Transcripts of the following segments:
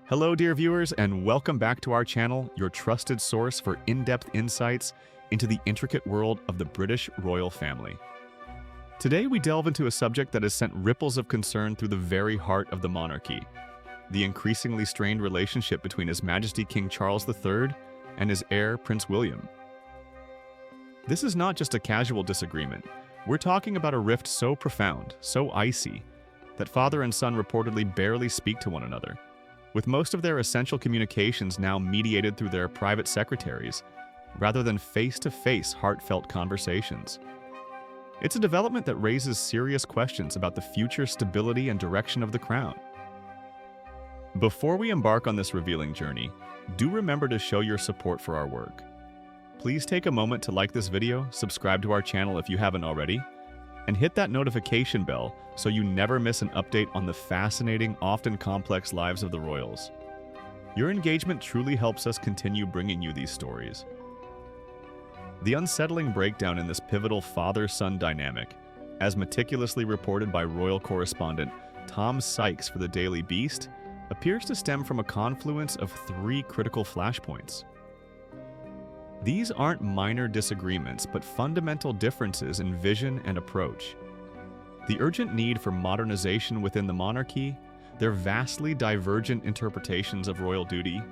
Hello, dear viewers, and welcome back to our channel, your trusted source for in-depth insights into the intricate world of the British royal family. Today, we delve into a subject that has sent ripples of concern through the very heart of the monarchy, the increasingly strained relationship between His Majesty King Charles III and his heir, Prince William. This is not just a casual disagreement. We're talking about a rift so profound, so icy, that father and son reportedly barely speak to one another, with most of their essential communications now mediated through their private secretaries, rather than face-to-face heartfelt conversations. It's a development that raises serious questions about the future stability and direction of the crown. Before we embark on this revealing journey, do remember to show your support for our work. Please take a moment to like this video, subscribe to our channel if you haven't already, and hit that notification bell so you never miss an update on the fascinating, often complex lives of the royals. Your engagement truly helps us continue bringing you these stories. The unsettling breakdown in this pivotal father-son dynamic, as meticulously reported by royal correspondent Tom Sykes for the Daily Beast, appears to stem from a confluence of three critical flashpoints. These aren't minor disagreements, but fundamental differences in vision and approach. The urgent need for modernization within the monarchy, their vastly divergent interpretations of royal duty,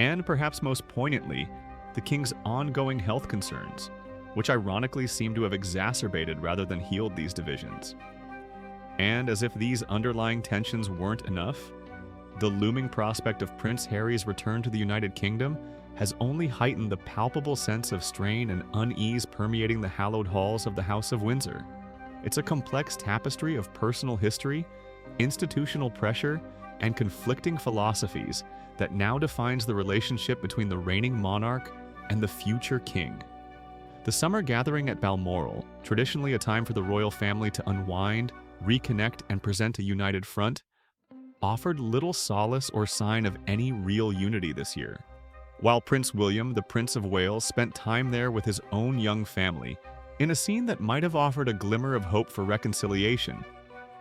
and perhaps most poignantly, the king's ongoing health concerns, which ironically seem to have exacerbated rather than healed these divisions. And as if these underlying tensions weren't enough, the looming prospect of Prince Harry's return to the United Kingdom has only heightened the palpable sense of strain and unease permeating the hallowed halls of the House of Windsor. It's a complex tapestry of personal history, institutional pressure, and conflicting philosophies that now defines the relationship between the reigning monarch and the future king. The summer gathering at Balmoral, traditionally a time for the royal family to unwind, reconnect, and present a united front, offered little solace or sign of any real unity this year. While Prince William, the Prince of Wales, spent time there with his own young family, in a scene that might have offered a glimmer of hope for reconciliation,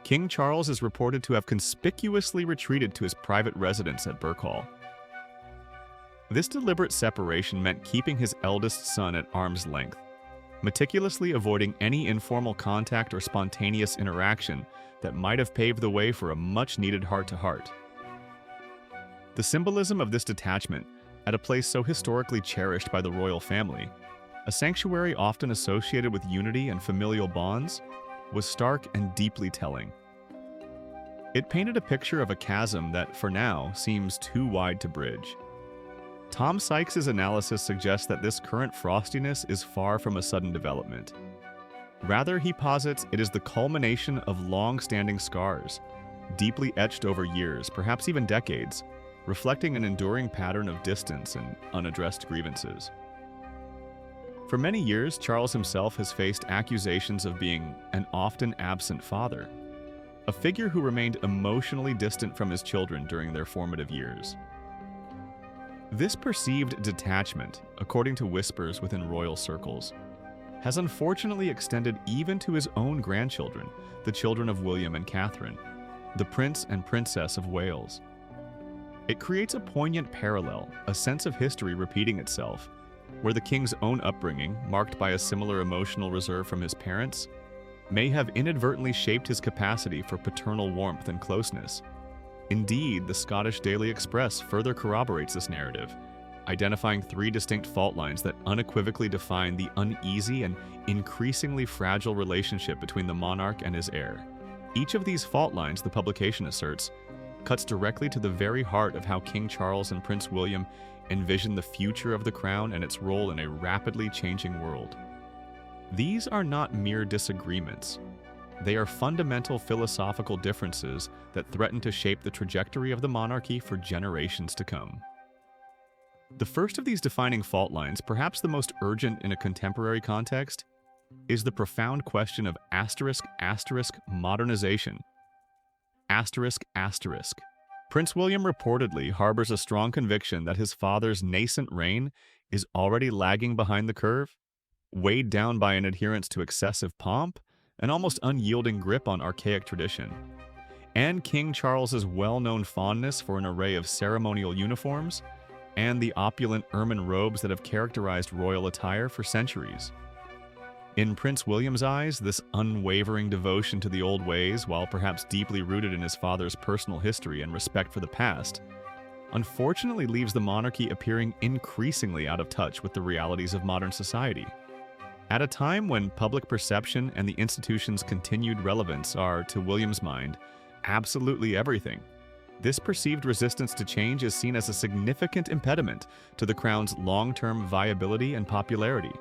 King Charles is reported to have conspicuously retreated to his private residence at Birkhall. This deliberate separation meant keeping his eldest son at arm's length, meticulously avoiding any informal contact or spontaneous interaction that might have paved the way for a much-needed heart-to-heart. The symbolism of this detachment, at a place so historically cherished by the royal family, a sanctuary often associated with unity and familial bonds, was stark and deeply telling. It painted a picture of a chasm that, for now, seems too wide to bridge. Tom Sykes' analysis suggests that this current frostiness is far from a sudden development. Rather, he posits it is the culmination of long-standing scars, deeply etched over years, perhaps even decades, reflecting an enduring pattern of distance and unaddressed grievances. For many years, Charles himself has faced accusations of being an often absent father, a figure who remained emotionally distant from his children during their formative years. This perceived detachment, according to whispers within royal circles, has unfortunately extended even to his own grandchildren, the children of William and Catherine, the Prince and Princess of Wales. It creates a poignant parallel, a sense of history repeating itself, where the king's own upbringing, marked by a similar emotional reserve from his parents, may have inadvertently shaped his capacity for paternal warmth and closeness. Indeed, the Scottish Daily Express further corroborates this narrative, identifying three distinct fault lines that unequivocally define the uneasy and increasingly fragile relationship between the monarch and his heir. Each of these fault lines, the publication asserts, cuts directly to the very heart of how King Charles and Prince William envision the future of the crown and its role in a rapidly changing world. These are not mere disagreements. They are fundamental philosophical differences that threaten to shape the trajectory of the monarchy for generations to come. The first of these defining fault lines, perhaps the most urgent in a contemporary context, is the profound question of modernization. Prince William reportedly harbors a strong conviction that his father's nascent reign is already lagging behind the curve, weighed down by an adherence to excessive pomp and almost unyielding grip on archaic tradition. and King Charles's well-known fondness for an array of ceremonial uniforms and the opulent ermine robes that have characterized royal attire for centuries. In Prince William's eyes, this unwavering devotion to the old ways, while perhaps deeply rooted in his father's personal history and respect for the past, unfortunately leaves the monarchy appearing increasingly out of touch with the realities of modern society. At a time when public perception and the institution's continued relevance are, to William's mind, absolutely everything, this perceived resistance to change is seen as a significant impediment to the crown's long-term viability and popularity.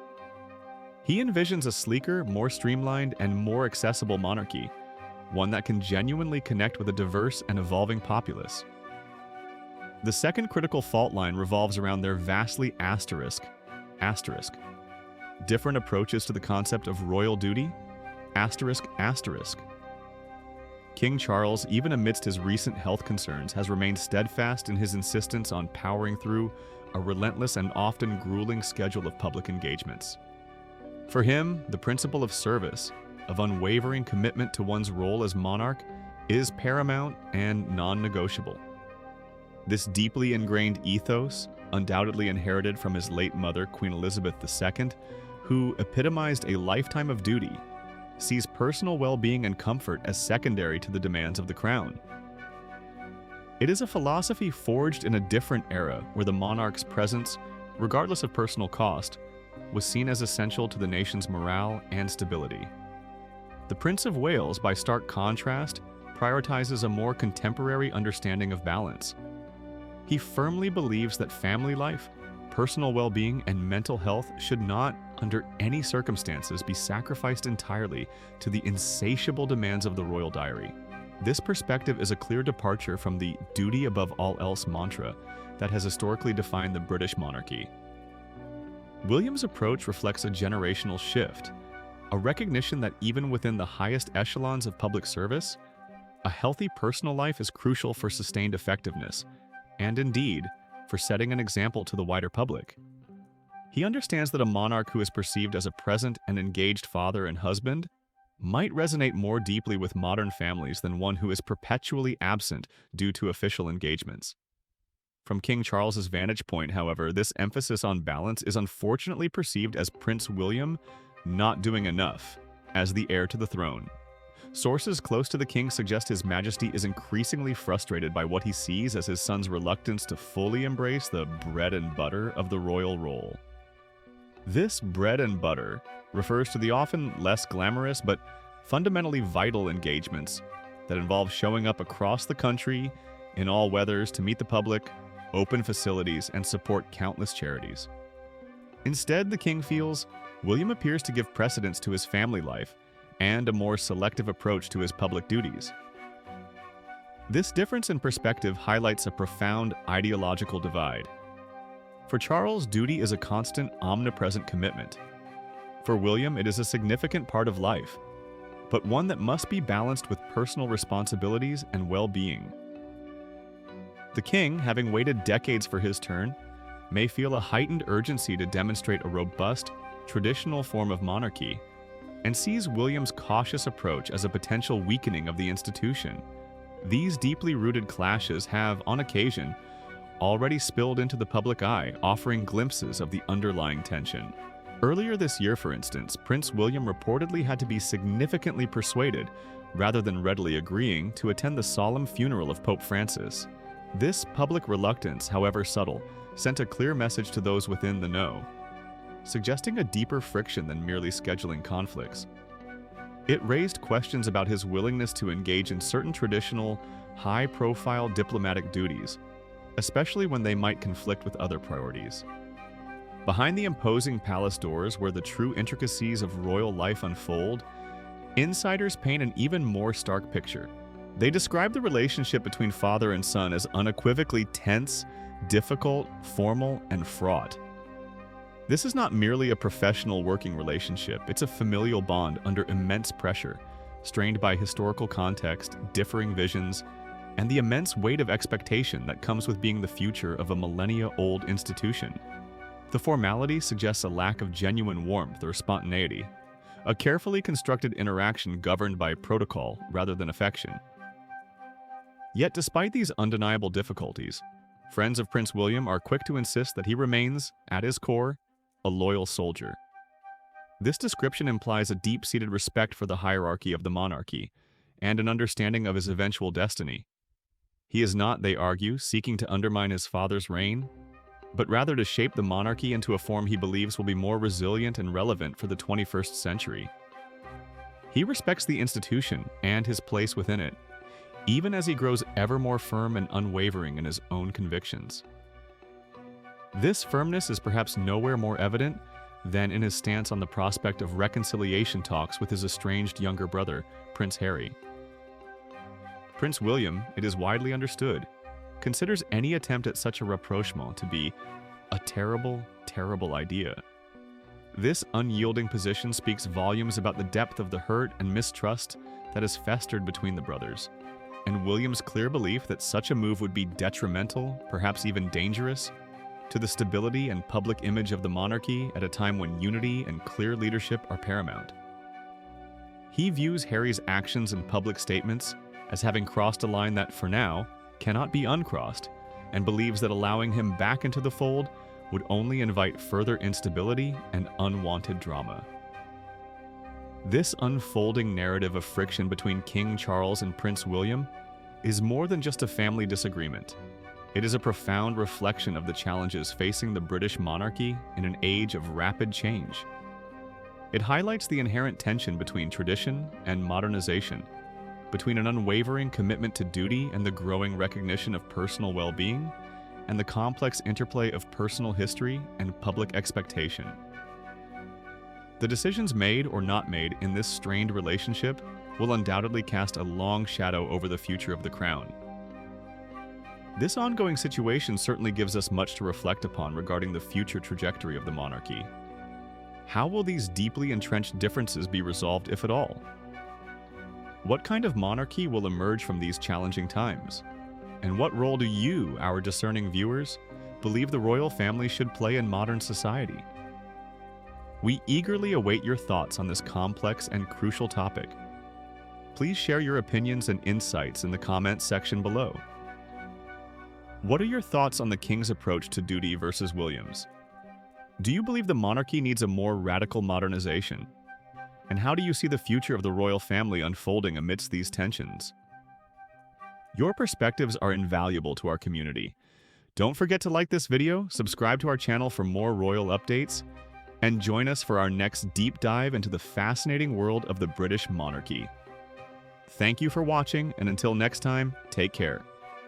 He envisions a sleeker, more streamlined, and more accessible monarchy, one that can genuinely connect with a diverse and evolving populace. The second critical fault line revolves around their vastly asterisk, different approaches to the concept of royal duty, asterisk. King Charles, even amidst his recent health concerns, has remained steadfast in his insistence on powering through a relentless and often grueling schedule of public engagements. For him, the principle of service, of unwavering commitment to one's role as monarch, is paramount and non-negotiable. This deeply ingrained ethos, undoubtedly inherited from his late mother, Queen Elizabeth II, who epitomized a lifetime of duty, sees personal well-being and comfort as secondary to the demands of the crown. It is a philosophy forged in a different era where the monarch's presence, regardless of personal cost, was seen as essential to the nation's morale and stability. The Prince of Wales, by stark contrast, prioritizes a more contemporary understanding of balance. He firmly believes that family life, personal well-being, and mental health should not, under any circumstances, be sacrificed entirely to the insatiable demands of the royal diary. This perspective is a clear departure from the duty above all else mantra that has historically defined the British monarchy. William's approach reflects a generational shift, a recognition that even within the highest echelons of public service, a healthy personal life is crucial for sustained effectiveness, and indeed, for setting an example to the wider public. He understands that a monarch who is perceived as a present and engaged father and husband might resonate more deeply with modern families than one who is perpetually absent due to official engagements. From King Charles's vantage point, however, this emphasis on balance is unfortunately perceived as Prince William not doing enough as the heir to the throne. Sources close to the king suggest His Majesty is increasingly frustrated by what he sees as his son's reluctance to fully embrace the bread and butter of the royal role. This bread and butter refers to the often less glamorous but fundamentally vital engagements that involve showing up across the country in all weathers to meet the public, open facilities, and support countless charities. Instead, the king feels William appears to give precedence to his family life and a more selective approach to his public duties. This difference in perspective highlights a profound ideological divide. For Charles, duty is a constant, omnipresent commitment. For William, it is a significant part of life, but one that must be balanced with personal responsibilities and well-being. The king, having waited decades for his turn, may feel a heightened urgency to demonstrate a robust, traditional form of monarchy, and sees William's cautious approach as a potential weakening of the institution. These deeply rooted clashes have, on occasion, already spilled into the public eye, offering glimpses of the underlying tension. Earlier this year, for instance, Prince William reportedly had to be significantly persuaded, rather than readily agreeing, to attend the solemn funeral of Pope Francis. This public reluctance, however subtle, sent a clear message to those within the know, suggesting a deeper friction than merely scheduling conflicts. It raised questions about his willingness to engage in certain traditional, high-profile diplomatic duties, especially when they might conflict with other priorities. Behind the imposing palace doors where the true intricacies of royal life unfold, insiders paint an even more stark picture. They describe the relationship between father and son as unequivocally tense, difficult, formal, and fraught. This is not merely a professional working relationship, it's a familial bond under immense pressure, strained by historical context, differing visions, and the immense weight of expectation that comes with being the future of a millennia-old institution. The formality suggests a lack of genuine warmth or spontaneity, a carefully constructed interaction governed by protocol rather than affection. Yet despite these undeniable difficulties, friends of Prince William are quick to insist that he remains, at his core, a loyal soldier. This description implies a deep-seated respect for the hierarchy of the monarchy and an understanding of his eventual destiny. He is not, they argue, seeking to undermine his father's reign, but rather to shape the monarchy into a form he believes will be more resilient and relevant for the 21st century. He respects the institution and his place within it, even as he grows ever more firm and unwavering in his own convictions. This firmness is perhaps nowhere more evident than in his stance on the prospect of reconciliation talks with his estranged younger brother, Prince Harry. Prince William, it is widely understood, considers any attempt at such a rapprochement to be a terrible, terrible idea. This unyielding position speaks volumes about the depth of the hurt and mistrust that has festered between the brothers, and William's clear belief that such a move would be detrimental, perhaps even dangerous, to the stability and public image of the monarchy at a time when unity and clear leadership are paramount. He views Harry's actions and public statements as having crossed a line that, for now, cannot be uncrossed, and believes that allowing him back into the fold would only invite further instability and unwanted drama. This unfolding narrative of friction between King Charles and Prince William is more than just a family disagreement. It is a profound reflection of the challenges facing the British monarchy in an age of rapid change. It highlights the inherent tension between tradition and modernization, between an unwavering commitment to duty and the growing recognition of personal well-being, and the complex interplay of personal history and public expectation. The decisions made or not made in this strained relationship will undoubtedly cast a long shadow over the future of the crown. This ongoing situation certainly gives us much to reflect upon regarding the future trajectory of the monarchy. How will these deeply entrenched differences be resolved, if at all? What kind of monarchy will emerge from these challenging times? And what role do you, our discerning viewers, believe the royal family should play in modern society? We eagerly await your thoughts on this complex and crucial topic. Please share your opinions and insights in the comments section below. What are your thoughts on the King's approach to duty versus William's? Do you believe the monarchy needs a more radical modernization? And how do you see the future of the royal family unfolding amidst these tensions? Your perspectives are invaluable to our community. Don't forget to like this video, subscribe to our channel for more royal updates, and join us for our next deep dive into the fascinating world of the British monarchy. Thank you for watching, and until next time, take care.